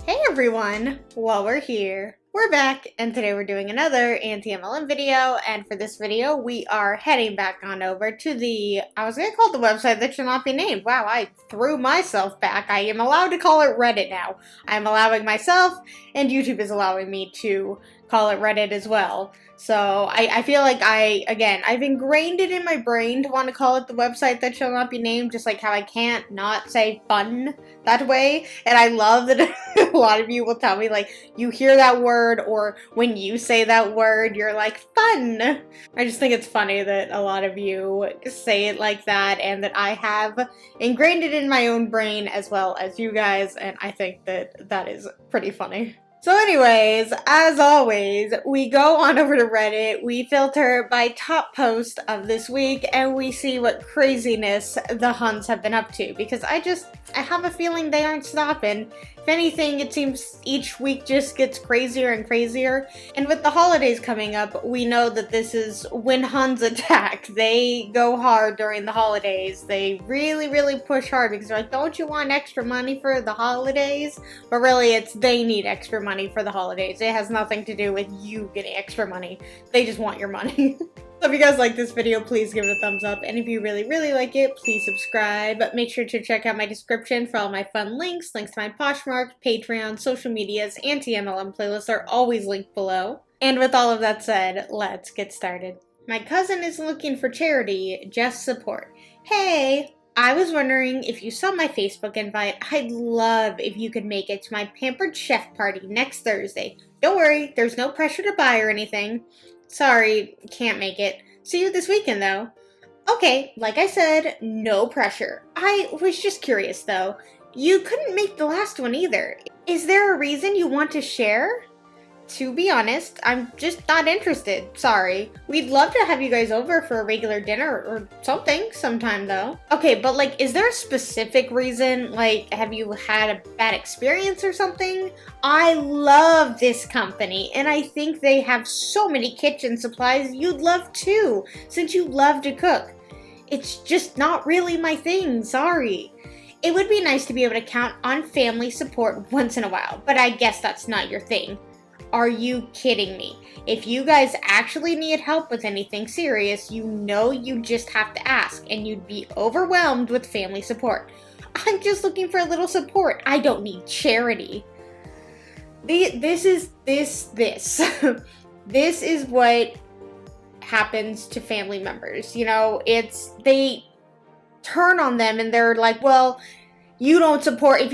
Hey everyone! Well, we're here. We're back, and today we're doing another anti-MLM video, and for this video, we are heading back on over to I was gonna call it the website that should not be named. Wow, I threw myself back. I am allowed to call it Reddit now. I'm allowing myself, and YouTube is allowing me to call it Reddit as well. So, I feel like I've ingrained it in my brain to want to call it the website that shall not be named, just like how I can't not say fun that way. And I love that a lot of you will tell me, like, you hear that word, or when you say that word, you're like, fun. I just think it's funny that a lot of you say it like that, and that I have ingrained it in my own brain as well as you guys, and I think that that is pretty funny. So anyways, as always, we go on over to Reddit, we filter by top post of this week, and we see what craziness the Huns have been up to, because I have a feeling they aren't stopping. If anything, it seems each week just gets crazier and crazier, and with the holidays coming up, we know that this is when Huns attack. They go hard during the holidays. They really, really push hard, because they're like, don't you want extra money for the holidays? But really, it's they need extra money for the holidays. It has nothing to do with you getting extra money. They just want your money. So if you guys like this video, please give it a thumbs up, and if you really, really like it, please subscribe. Make sure to check out my description for all my fun links. Links to my Poshmark, Patreon, social medias, anti-MLM playlists are always linked below. And with all of that said, let's get started. My cousin is looking for charity, just support. Hey! I was wondering if you saw my Facebook invite. I'd love if you could make it to my Pampered Chef party next Thursday. Don't worry, there's no pressure to buy or anything. Sorry, can't make it. See you this weekend, though. Okay, like I said, no pressure. I was just curious, though. You couldn't make the last one either. Is there a reason you want to share? To be honest, I'm just not interested. Sorry. We'd love to have you guys over for a regular dinner or something sometime, though. Okay, but like, is there a specific reason? Like, have you had a bad experience or something? I love this company, and I think they have so many kitchen supplies you'd love too, since you love to cook. It's just not really my thing, sorry. It would be nice to be able to count on family support once in a while, but I guess that's not your thing. Are you kidding me? If you guys actually need help with anything serious, you know you just have to ask, and you'd be overwhelmed with family support. I'm just looking for a little support. I don't need charity. This is what happens to family members. You know, they turn on them and they're like, well, if you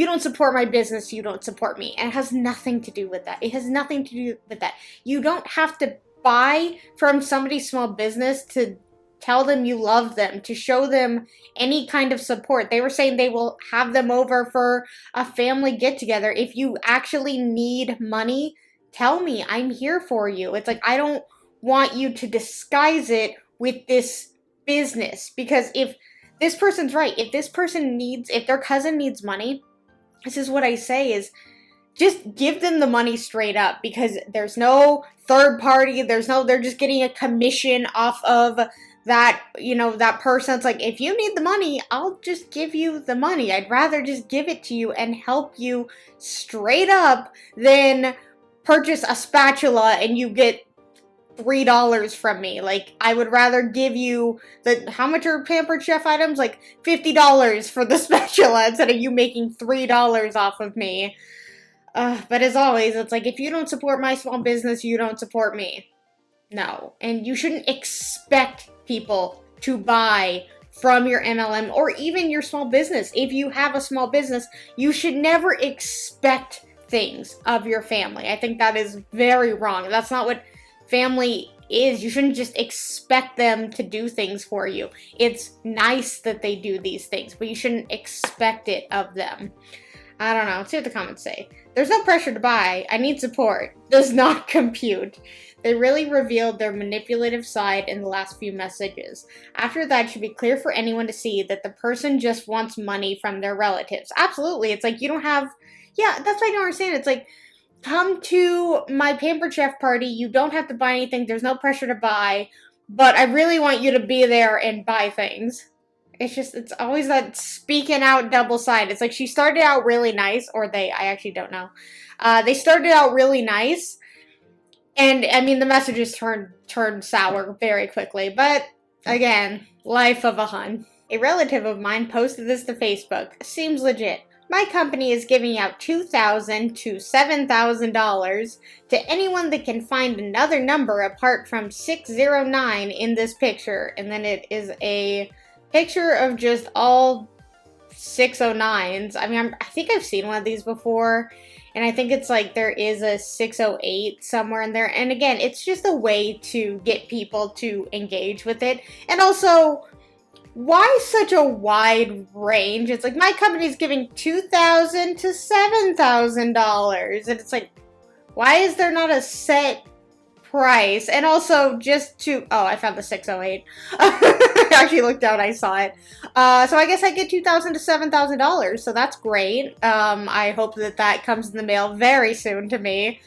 don't support my business, you don't support me. And it has nothing to do with that. It has nothing to do with that. You don't have to buy from somebody's small business to tell them you love them, to show them any kind of support. They were saying they will have them over for a family get-together. If you actually need money, tell me. I'm here for you. It's like, I don't want you to disguise it with this business, because if this person's right. If their cousin needs money, this is what I say is, just give them the money straight up, because there's no third party, they're just getting a commission off of that, that person. It's like, if you need the money, I'll just give you the money. I'd rather just give it to you and help you straight up than purchase a spatula and you get $3 from me. Like, I would rather give you how much are Pampered Chef items? Like $50 for the spatula instead of you making $3 off of me. But as always, it's like, if you don't support my small business, you don't support me. No. And you shouldn't expect people to buy from your MLM or even your small business. If you have a small business, you should never expect things of your family. I think that is very wrong. That's not what family is. You shouldn't just expect them to do things for you. It's nice that they do these things, but you shouldn't expect it of them. I don't know. Let's see what the comments say. There's no pressure to buy. I need support. Does not compute. They really revealed their manipulative side in the last few messages. After that, it should be clear for anyone to see that the person just wants money from their relatives. Absolutely. It's like, you don't have... Yeah, that's what I don't understand. It's like, come to my Pampered Chef party. You don't have to buy anything. There's no pressure to buy. But I really want you to be there and buy things. It's always that speaking out double side. It's like she started out really nice, or I actually don't know. They started out really nice, and I mean the messages turned sour very quickly. But again, life of a hun. A relative of mine posted this to Facebook. Seems legit. My company is giving out $2,000 to $7,000 to anyone that can find another number apart from 609 in this picture. And then it is a picture of just all 609s. I mean, I think I've seen one of these before. And I think it's like there is a 608 somewhere in there. And again, it's just a way to get people to engage with it. And also, why such a wide range? It's like my company's giving $2,000 to $7,000, and it's like, why is there not a set price? And also, I found the 608. I actually looked down, I saw it. So I guess I get $2,000 to $7,000, so that's great. I hope that comes in the mail very soon to me.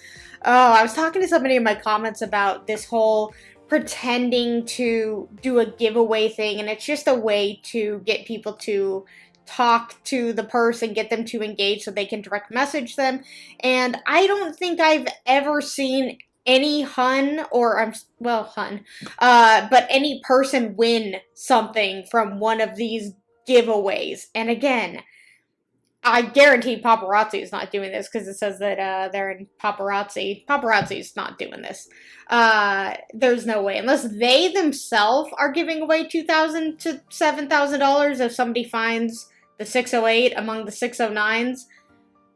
Oh, I was talking to somebody in my comments about this whole pretending to do a giveaway thing, and it's just a way to get people to talk to the person, get them to engage so they can direct message them. And I don't think I've ever seen any but any person win something from one of these giveaways. And again, I guarantee paparazzi is not doing this because it says that they're in paparazzi. Paparazzi's not doing this. There's no way. Unless they themselves are giving away $2,000 to $7,000 if somebody finds the 608 among the 609s.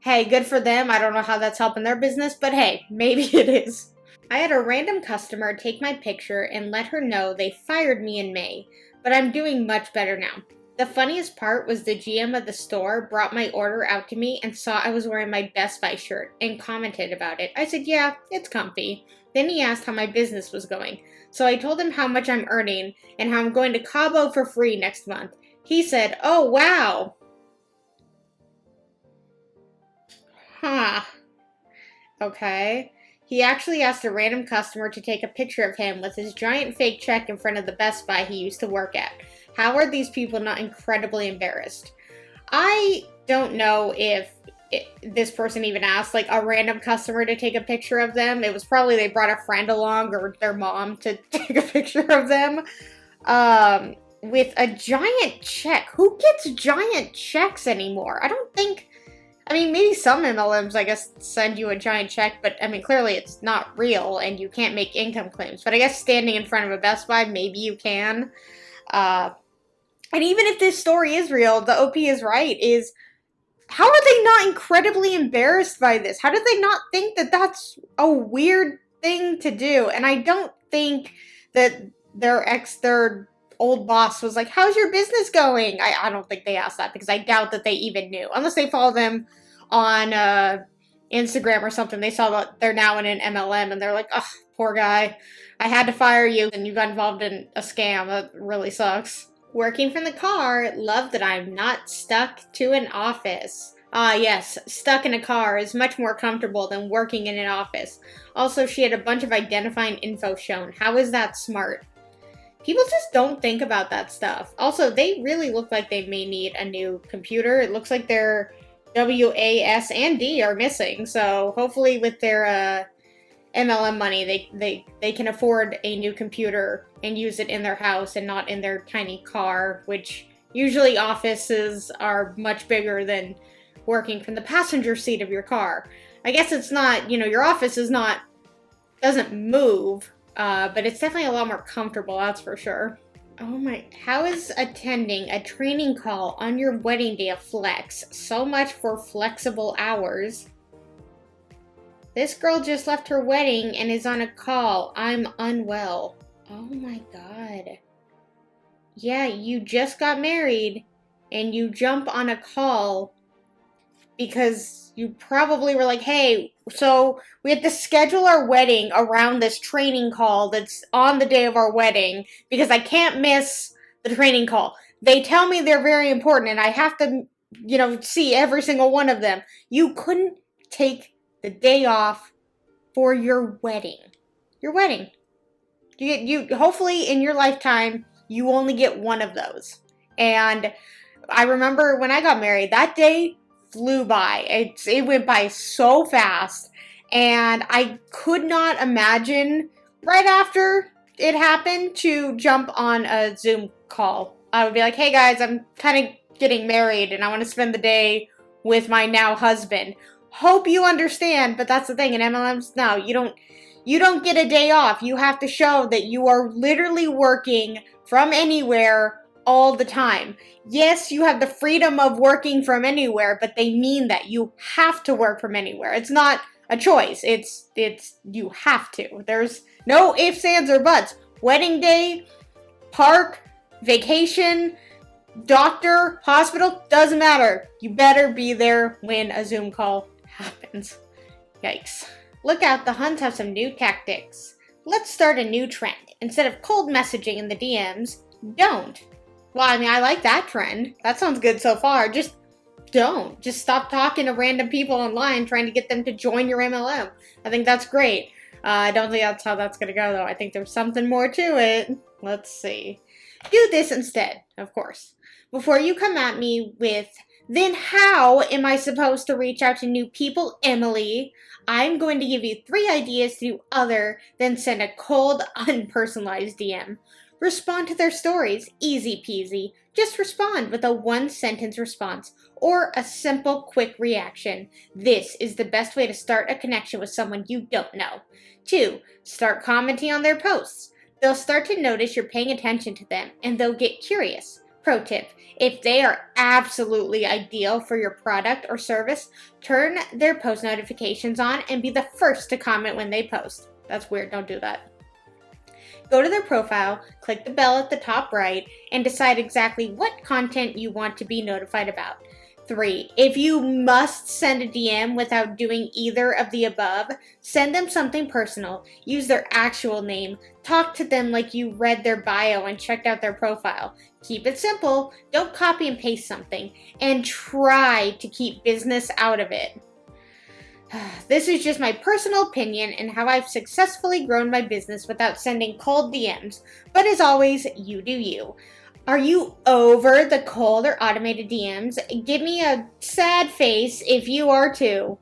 Hey, good for them. I don't know how that's helping their business, but hey, maybe it is. I had a random customer take my picture and let her know they fired me in May, but I'm doing much better now. The funniest part was the GM of the store brought my order out to me and saw I was wearing my Best Buy shirt and commented about it. I said, yeah, it's comfy. Then he asked how my business was going. So I told him how much I'm earning and how I'm going to Cabo for free next month. He said, oh, wow. Huh. Okay. He actually asked a random customer to take a picture of him with his giant fake check in front of the Best Buy he used to work at. How are these people not incredibly embarrassed? I don't know if this person even asked like a random customer to take a picture of them. It was probably they brought a friend along or their mom to take a picture of them. With a giant check. Who gets giant checks anymore? I mean, maybe some MLMs, I guess, send you a giant check, but, I mean, clearly it's not real, and you can't make income claims. But I guess standing in front of a Best Buy, maybe you can. And even if this story is real, the OP is right, how are they not incredibly embarrassed by this? How did they not think that that's a weird thing to do? And I don't think that their old boss was like, how's your business going? I don't think they asked that because I doubt that they even knew. Unless they follow them on Instagram or something. They saw that they're now in an MLM and they're like, oh, poor guy. I had to fire you and you got involved in a scam. That really sucks. Working from the car, love that I'm not stuck to an office. Ah, yes, stuck in a car is much more comfortable than working in an office. Also, she had a bunch of identifying info shown. How is that smart? People just don't think about that stuff. Also, they really look like they may need a new computer. It looks like their W, A, S, and D are missing. So hopefully with their MLM money, they can afford a new computer and use it in their house and not in their tiny car, which usually offices are much bigger than working from the passenger seat of your car. I guess it's not, your office doesn't move, but it's definitely a lot more comfortable, that's for sure. Oh my, how is attending a training call on your wedding day a flex? So much for flexible hours. This girl just left her wedding and is on a call. I'm unwell. Oh my god. Yeah, you just got married and you jump on a call because you probably were like, hey, so we have to schedule our wedding around this training call that's on the day of our wedding because I can't miss the training call. They tell me they're very important and I have to, see every single one of them. You couldn't take the day off for your wedding. Your wedding. You hopefully in your lifetime, you only get one of those. And I remember when I got married, that day flew by. It went by so fast. And I could not imagine right after it happened to jump on a Zoom call. I would be like, hey guys, I'm kind of getting married and I want to spend the day with my now husband. Hope you understand, but that's the thing in MLMs, no, you don't get a day off. You have to show that you are literally working from anywhere all the time. Yes, you have the freedom of working from anywhere, but they mean that you have to work from anywhere. It's not a choice. It's you have to. There's no ifs, ands, or buts. Wedding day, park, vacation, doctor, hospital, doesn't matter. You better be there when a Zoom call happens. Yikes. Look out, the Huns have some new tactics. Let's start a new trend. Instead of cold messaging in the DMs, don't. Well, I mean, I like that trend. That sounds good so far. Just don't. Just stop talking to random people online trying to get them to join your MLM. I think that's great. I don't think that's how that's going to go, though. I think there's something more to it. Let's see. Do this instead, of course. Before you come at me with, then how am I supposed to reach out to new people, Emily? I'm going to give you 3 ideas to do other than send a cold, unpersonalized DM. Respond to their stories, easy peasy. Just respond with a 1-sentence response or a simple, quick reaction. This is the best way to start a connection with someone you don't know. 2. Start commenting on their posts. They'll start to notice you're paying attention to them and they'll get curious. Pro tip, if they are absolutely ideal for your product or service, turn their post notifications on and be the first to comment when they post. That's weird, don't do that. Go to their profile, click the bell at the top right, and decide exactly what content you want to be notified about. 3. If you must send a DM without doing either of the above, send them something personal. Use their actual name. Talk to them like you read their bio and checked out their profile. Keep it simple. Don't copy and paste something. And try to keep business out of it. This is just my personal opinion and how I've successfully grown my business without sending cold DMs. But as always, you do you. Are you over the cold or automated DMs? Give me a sad face if you are too.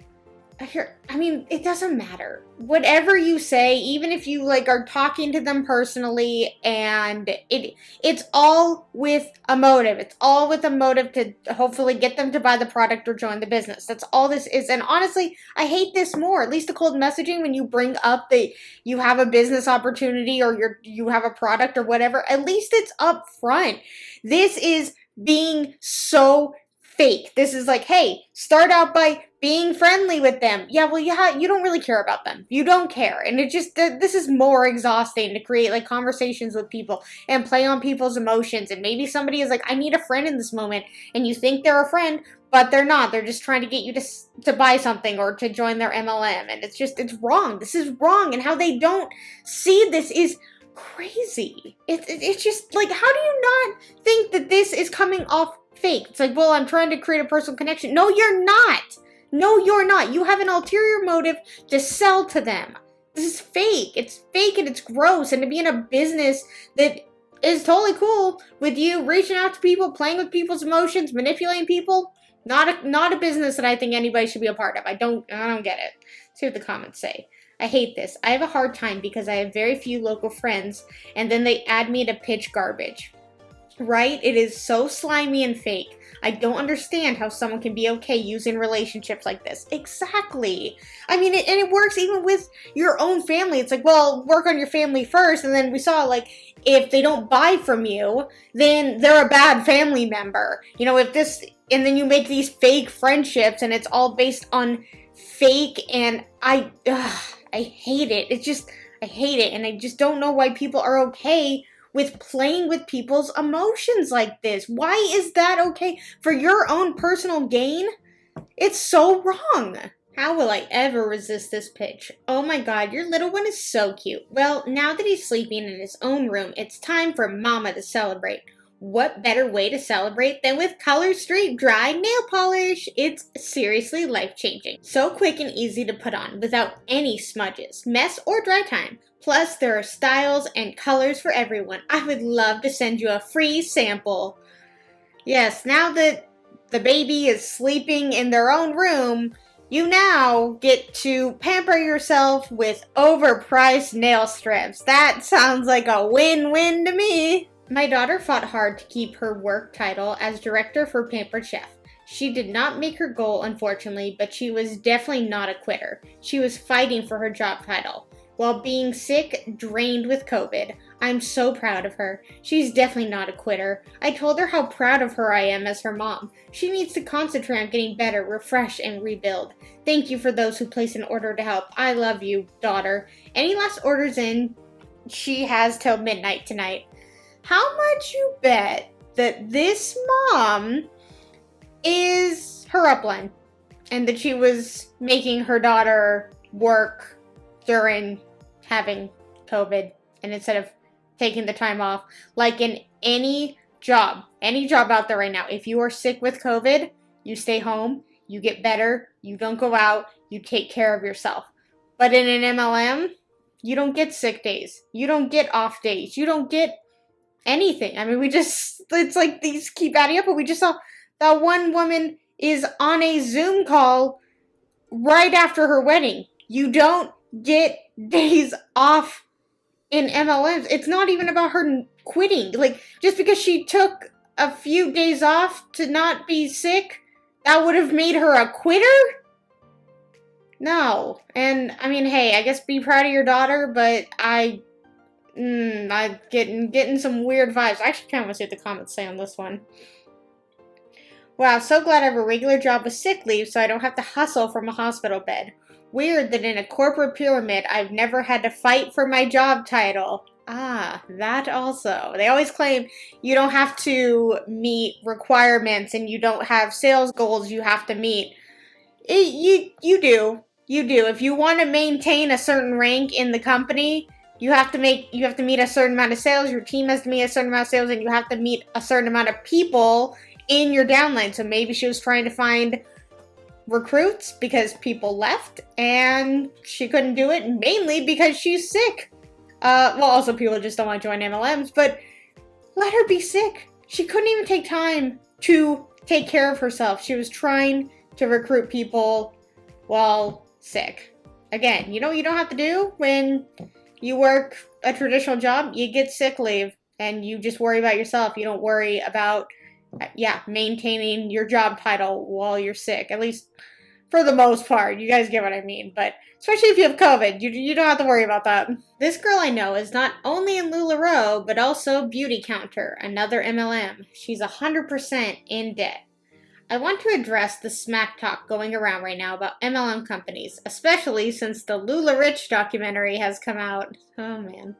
I mean, it doesn't matter. Whatever you say, even if you are talking to them personally, and it's all with a motive. It's all with a motive to hopefully get them to buy the product or join the business. That's all this is. And honestly, I hate this more. At least the cold messaging, when you bring up that you have a business opportunity or you have a product or whatever, at least it's up front. This is being so fake. This is like, hey, start out by being friendly with them. Yeah, well, you don't really care about them. You don't care. And it just, this is more exhausting to create conversations with people and play on people's emotions. And maybe somebody is like, I need a friend in this moment. And you think they're a friend, but they're not. They're just trying to get you to buy something or to join their MLM. And it's wrong. This is wrong. And how they don't see this is crazy. It's just how do you not think that this is coming off fake? It's like, well, I'm trying to create a personal connection. No, you're not. No, you're not. You have an ulterior motive to sell to them. This is fake. It's fake and it's gross. And to be in a business that is totally cool with you reaching out to people, playing with people's emotions, manipulating people, not a business that I think anybody should be a part of. I don't get it. See what the comments say. I hate this. I have a hard time because I have very few local friends and then they add me to pitch garbage. Right? It is so slimy and fake. I don't understand how someone can be okay using relationships like this. Exactly. I mean, and it works even with your own family. It's like, well, work on your family first. And then we saw, if they don't buy from you, then they're a bad family member. And then you make these fake friendships and it's all based on fake. And I hate it. I hate it. And I just don't know why people are okay with playing with people's emotions like this. Why is that okay? For your own personal gain? It's so wrong. How will I ever resist this pitch? Oh my god, your little one is so cute. Well, now that he's sleeping in his own room, it's time for Mama to celebrate. What better way to celebrate than with Color Street Dry Nail Polish? It's seriously life-changing. So quick and easy to put on without any smudges, mess, or dry time. Plus, there are styles and colors for everyone. I would love to send you a free sample. Yes, now that the baby is sleeping in their own room, you now get to pamper yourself with overpriced nail strips. That sounds like a win-win to me. My daughter fought hard to keep her work title as director for Pampered Chef. She did not make her goal, unfortunately, but she was definitely not a quitter. She was fighting for her job title. While being sick, drained with COVID, I'm so proud of her. She's definitely not a quitter. I told her how proud of her I am as her mom. She needs to concentrate on getting better, refresh, and rebuild. Thank you for those who place an order to help. I love you, daughter. Any last orders in? She has till midnight tonight. How much you bet that this mom is her upline and that she was making her daughter work during having COVID, and instead of taking the time off, like in any job out there right now, if you are sick with COVID, you stay home, you get better, you don't go out, you take care of yourself. But in an MLM, you don't get sick days, you don't get off days, you don't get anything. I mean, it's like these keep adding up, but we just saw that one woman is on a Zoom call right after her wedding. You don't get days off in MLMs. It's not even about her quitting. Like, just because she took a few days off to not be sick, that would have made her a quitter? No. And, I mean, hey, I guess be proud of your daughter, but I'm getting some weird vibes. I actually kind of want to see what the comments say on this one. Wow, so glad I have a regular job with sick leave so I don't have to hustle from a hospital bed. Weird that in a corporate pyramid I've never had to fight for my job title. Ah, that also. They always claim you don't have to meet requirements and you don't have sales goals you have to meet. You do. You do. If you want to maintain a certain rank in the company, you have to meet a certain amount of sales, your team has to meet a certain amount of sales, and you have to meet a certain amount of people in your downline. So maybe she was trying to find recruits because people left and she couldn't do it, mainly because she's sick. Well, also people just don't want to join MLMs, but let her be sick. She couldn't even take time to take care of herself. She was trying to recruit people while sick. Again, you know what you don't have to do when you work a traditional job? You get sick leave and you just worry about yourself. You don't worry about maintaining your job title while you're sick, at least for the most part. You guys get what I mean, but especially if you have COVID, you don't have to worry about that. This girl I know is not only in LuLaRoe, but also Beauty Counter, another MLM. She's 100% in debt. I want to address the smack talk going around right now about MLM companies, especially since the LuLaRich documentary has come out. Oh man.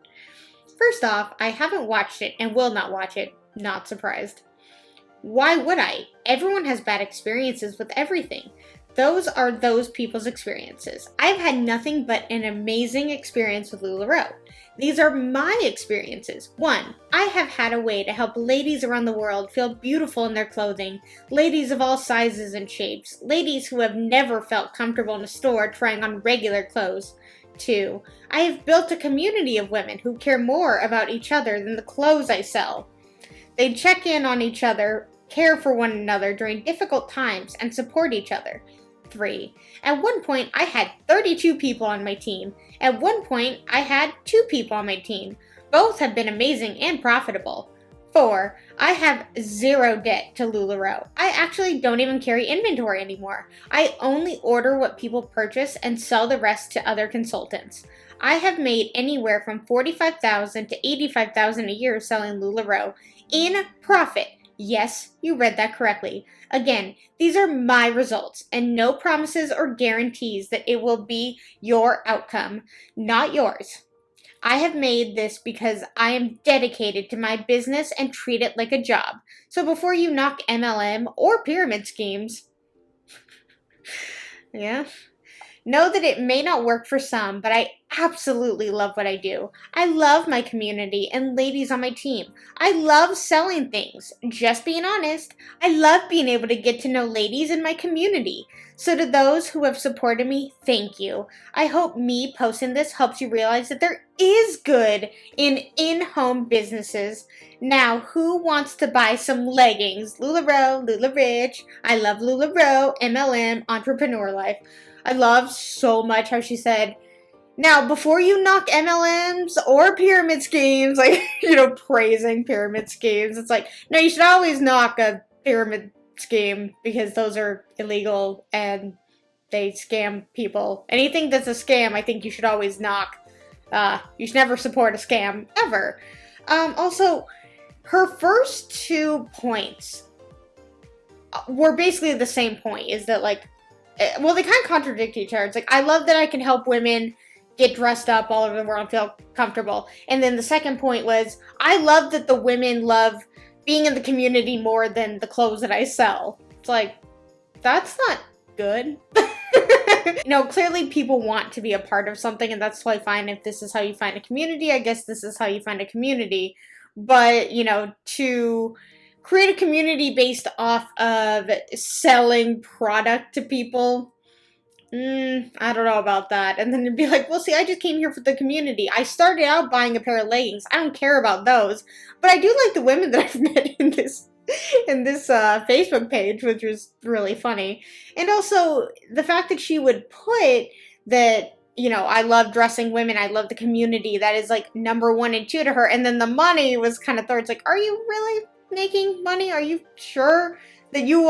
First off, I haven't watched it and will not watch it. Not surprised. Why would I? Everyone has bad experiences with everything. Those are those people's experiences. I've had nothing but an amazing experience with LuLaRoe. These are my experiences. 1. I have had a way to help ladies around the world feel beautiful in their clothing, ladies of all sizes and shapes, ladies who have never felt comfortable in a store trying on regular clothes. 2. I have built a community of women who care more about each other than the clothes I sell. They check in on each other, care for one another during difficult times, and support each other. 3. At one point, I had 32 people on my team. At one point, I had 2 people on my team. Both have been amazing and profitable. 4. I have 0 debt to LuLaRoe. I actually don't even carry inventory anymore. I only order what people purchase and sell the rest to other consultants. I have made anywhere from $45,000 to $85,000 a year selling LuLaRoe in profit. Yes, you read that correctly. Again, these are my results and no promises or guarantees that it will be your outcome, not yours. I have made this because I am dedicated to my business and treat it like a job. So before you knock MLM or pyramid schemes, know that it may not work for some, but I absolutely love what I do. I love my community and ladies on my team. I love selling things. Just being honest, I love being able to get to know ladies in my community. So to those who have supported me, thank you. I hope me posting this helps you realize that there is good in in-home businesses. Now, who wants to buy some leggings? LuLaRoe, LuLaRich. I love LuLaRoe, MLM, Entrepreneur Life. I love so much how she said, now, before you knock MLMs or pyramid schemes, like, praising pyramid schemes, it's like, no, you should always knock a pyramid scheme because those are illegal and they scam people. Anything that's a scam, I think you should always knock. You should never support a scam, ever. Also, her first 2 points were basically the same point, is that, like, well, they kind of contradict each other. It's like, I love that I can help women get dressed up all over the world and feel comfortable. And then the second point was, I love that the women love being in the community more than the clothes that I sell. It's like, that's not good. Clearly people want to be a part of something, and that's why fine if this is how you find a community, I guess this is how you find a community. But, to create a community based off of selling product to people, I don't know about that. And then it'd be like, well, see, I just came here for the community. I started out buying a pair of leggings. I don't care about those. But I do like the women that I've met in this Facebook page, which was really funny. And also, the fact that she would put that, I love dressing women, I love the community, that is like number 1 and 2 to her. And then the money was kind of third. It's like, are you really making money? Are you sure that you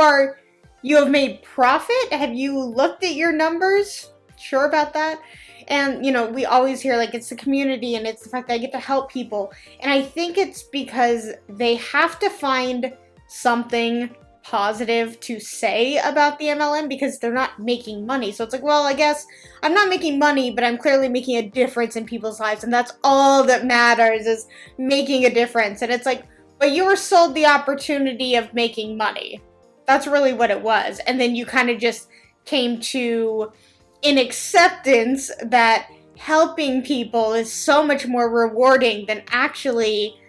have made profit? Have you looked at your numbers? Sure about that? And, we always hear, like, it's the community and it's the fact that I get to help people. And I think it's because they have to find something positive to say about the MLM because they're not making money. So it's like, well, I guess I'm not making money, but I'm clearly making a difference in people's lives. And that's all that matters, is making a difference. And it's like, but you were sold the opportunity of making money. That's really what it was. And then you kind of just came to an acceptance that helping people is so much more rewarding than actually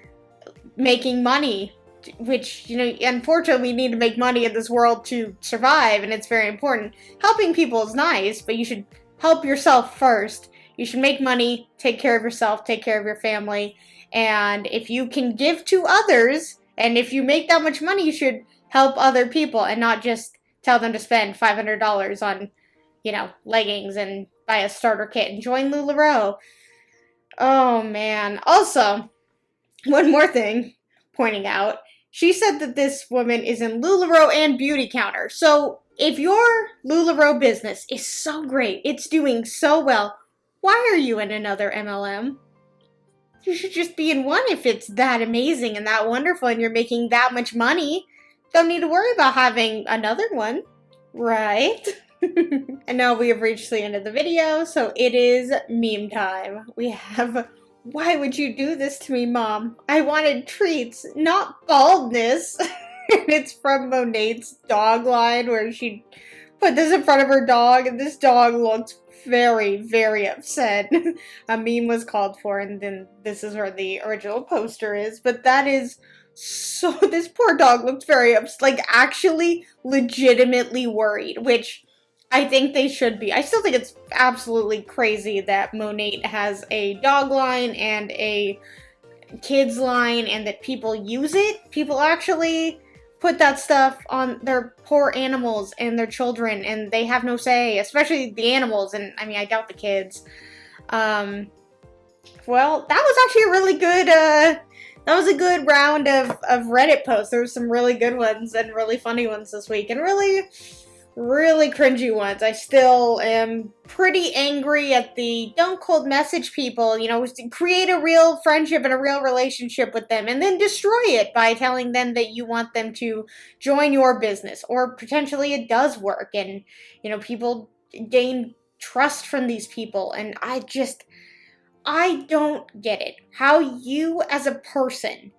making money, which, unfortunately we need to make money in this world to survive, and it's very important. Helping people is nice, but you should help yourself first. You should make money, take care of yourself, take care of your family, and if you can give to others, and if you make that much money, you should help other people and not just tell them to spend $500 on, leggings and buy a starter kit and join LuLaRoe. Oh, man. Also, one more thing pointing out, she said that this woman is in LuLaRoe and Beauty Counter. So if your LuLaRoe business is so great, it's doing so well, why are you in another MLM? You should just be in one if it's that amazing and that wonderful and you're making that much money. Don't need to worry about having another one, right? And now we have reached the end of the video, so it is meme time. We have, why would you do this to me, Mom? I wanted treats, not baldness. And it's from Monat's dog line, where she put this in front of her dog, and this dog looked very, very upset. A meme was called for, and then this is where the original poster is, but that is so, this poor dog looked very upset, like actually legitimately worried, which I think they should be. I still think it's absolutely crazy that Monat has a dog line and a kids line and that people use it. People actually put that stuff on their poor animals and their children, and they have no say, especially the animals, and I mean, I doubt the kids. Well, that was actually a really good, that was a good round of Reddit posts. There were some really good ones and really funny ones this week, and really cringy ones. I still am pretty angry at the don't cold message people, create a real friendship and a real relationship with them and then destroy it by telling them that you want them to join your business, or potentially it does work and, people gain trust from these people. And I don't get it. How you as a person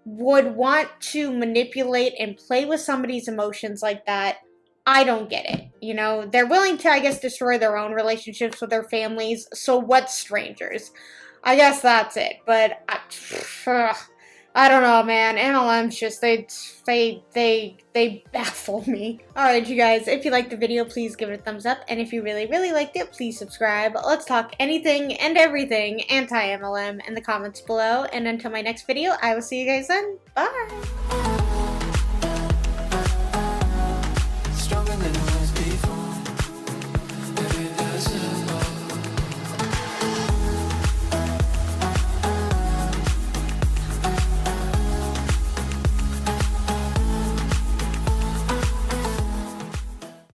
would want to manipulate and play with somebody's emotions like that. I don't get it. You know, they're willing to, I guess, destroy their own relationships with their families. So what's strangers? I guess that's it. But I don't know, man. MLMs just they baffle me. All right, you guys. If you liked the video, please give it a thumbs up, and if you really liked it, please subscribe. Let's talk anything and everything anti-MLM in the comments below. And until my next video, I will see you guys then. Bye.